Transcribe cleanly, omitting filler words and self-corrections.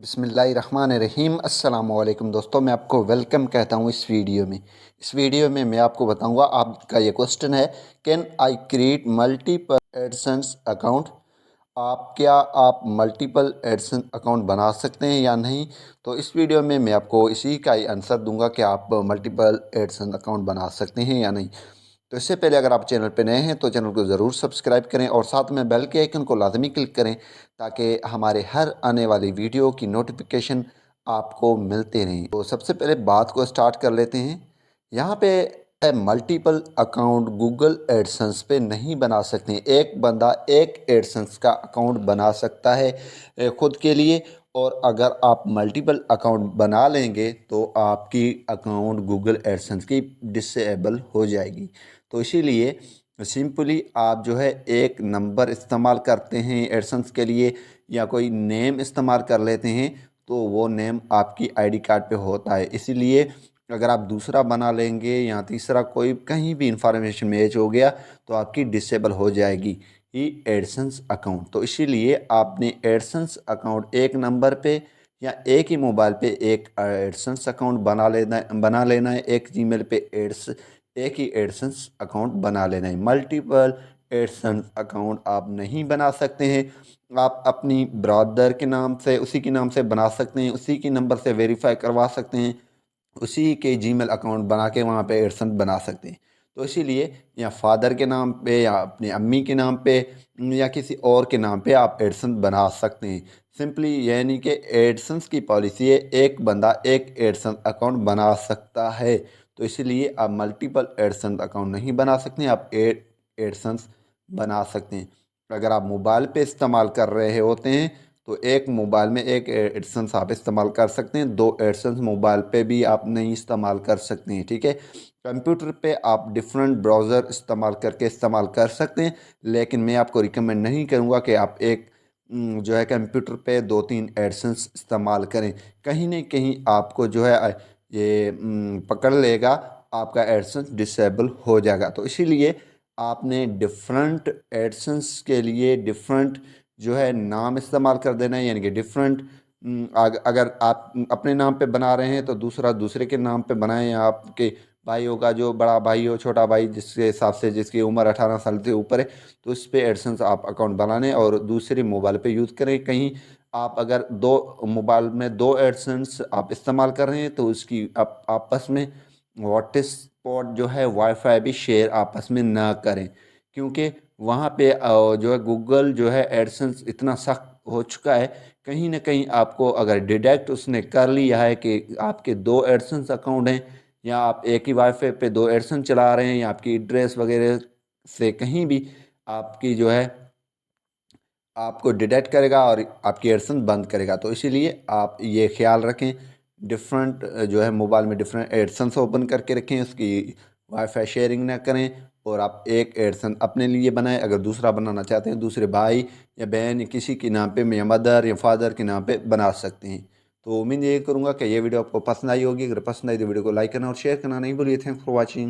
बिस्मिल्लाहिर्रहमानिर्रहीम। अस्सलाम वालेकुम दोस्तों, मैं आपको वेलकम कहता हूँ इस वीडियो में मैं आपको बताऊँगा। आपका ये क्वेश्चन है, can I create multiple AdSense account. आप मल्टीपल एडसेंस अकाउंट बना सकते हैं या नहीं। तो इस वीडियो में मैं आपको इसी का ही आंसर दूंगा कि आप मल्टीपल एडसेंस अकाउंट बना सकते हैं या नहीं। तो इससे पहले अगर आप चैनल पर नए हैं तो चैनल को ज़रूर सब्सक्राइब करें और साथ में बेल के आइकन को लाजमी क्लिक करें ताकि हमारे हर आने वाली वीडियो की नोटिफिकेशन आपको मिलते रहें। तो सबसे पहले बात को स्टार्ट कर लेते हैं। यहाँ पे मल्टीपल अकाउंट गूगल एडसेंस पे नहीं बना सकते। एक बंदा एक एडसेंस का अकाउंट बना सकता है खुद के लिए, और अगर आप मल्टीपल अकाउंट बना लेंगे तो आपकी अकाउंट गूगल एडसेंस की डिसेबल हो जाएगी। तो इसीलिए सिंपली आप जो है एक नंबर इस्तेमाल करते हैं एडसेंस के लिए या कोई नेम इस्तेमाल कर लेते हैं, तो वो नेम आपकी आईडी कार्ड पे होता है। इसीलिए अगर आप दूसरा बना लेंगे या तीसरा कोई कहीं भी इंफॉर्मेशन मैच हो गया तो आपकी डिसेबल हो जाएगी ये एडसेंस अकाउंट। तो इसीलिए आपने एडसेंस अकाउंट एक नंबर पे या एक ही मोबाइल पे एक एडसेंस अकाउंट बना लेना है। एक जीमेल पे एक ही एडसेंस अकाउंट बना लेना है। मल्टीपल एडसेंस अकाउंट आप नहीं बना सकते हैं। आप अपनी ब्रदर के नाम से उसी के नाम से बना सकते हैं, उसी के नंबर से वेरीफाई करवा सकते हैं, उसी के जीमेल अकाउंट बना के वहाँ पे एडसेंस बना सकते हैं। तो इसीलिए या फादर के नाम पे या अपनी अम्मी के नाम पे या किसी और के नाम पे आप एडसेंस बना सकते हैं। सिंपली यानी कि एडसेंस की पॉलिसी है, एक बंदा एक एडसेंस अकाउंट बना सकता है। तो इसीलिए आप मल्टीपल एडसेंस अकाउंट नहीं बना सकते, आप एडसेंस बना सकते हैं। अगर आप मोबाइल पे इस्तेमाल कर रहे होते हैं तो एक मोबाइल में एक एडसेंस आप इस्तेमाल कर सकते हैं, दो एडसेंस मोबाइल पे भी आप नहीं इस्तेमाल कर सकते हैं। ठीक है, कंप्यूटर पे आप डिफरेंट ब्राउज़र इस्तेमाल कर सकते हैं, लेकिन मैं आपको रिकमेंड नहीं करूँगा कि आप एक जो है कंप्यूटर पे दो तीन एडसेंस इस्तेमाल करें। कहीं ना कहीं आपको जो है ये पकड़ लेगा, आपका एडसेंस डिसेबल हो जाएगा। तो इसीलिए आपने डिफरेंट एडसेंस के लिए डिफरेंट जो है नाम इस्तेमाल कर देना है, यानी कि डिफरेंट अगर आप अपने नाम पे बना रहे हैं तो दूसरा दूसरे के नाम पे बनाएं, या आपके भाई होगा जो बड़ा भाई हो छोटा भाई जिसके हिसाब से जिसकी उम्र 18 साल से ऊपर है, तो उस पे एडसेंस आप अकाउंट बनाने और दूसरे मोबाइल पे यूज़ करें। कहीं आप अगर दो मोबाइल में दो एडसेंस आप इस्तेमाल कर रहे हैं तो उसकी आप आपस में हॉटस्पॉट जो है वाईफाई भी शेयर आपस में ना करें, क्योंकि वहाँ पे जो है गूगल जो है एडसेंस इतना सख्त हो चुका है, कहीं ना कहीं आपको अगर डिटेक्ट उसने कर लिया है कि आपके दो एडसेंस अकाउंट हैं या आप एक ही वाईफाई पे दो एडसेंस चला रहे हैं या आपकी एड्रेस वगैरह से कहीं भी आपकी जो है आपको डिटेक्ट करेगा और आपकी एडसेंस बंद करेगा। तो इसीलिए आप ये ख्याल रखें, डिफरेंट जो है मोबाइल में डिफरेंट एडसेंस ओपन करके रखें, उसकी वाईफाई शेयरिंग ना करें, और आप एक एडसेंस अपने लिए बनाएं। अगर दूसरा बनाना चाहते हैं दूसरे भाई या बहन या किसी के नाम पे या मदर या फादर के नाम पे बना सकते हैं। तो उम्मीद ये करूँगा कि ये वीडियो आपको पसंद आई होगी। अगर पसंद आई तो वीडियो को लाइक करना और शेयर करना नहीं भूलिए। Thanks for watching.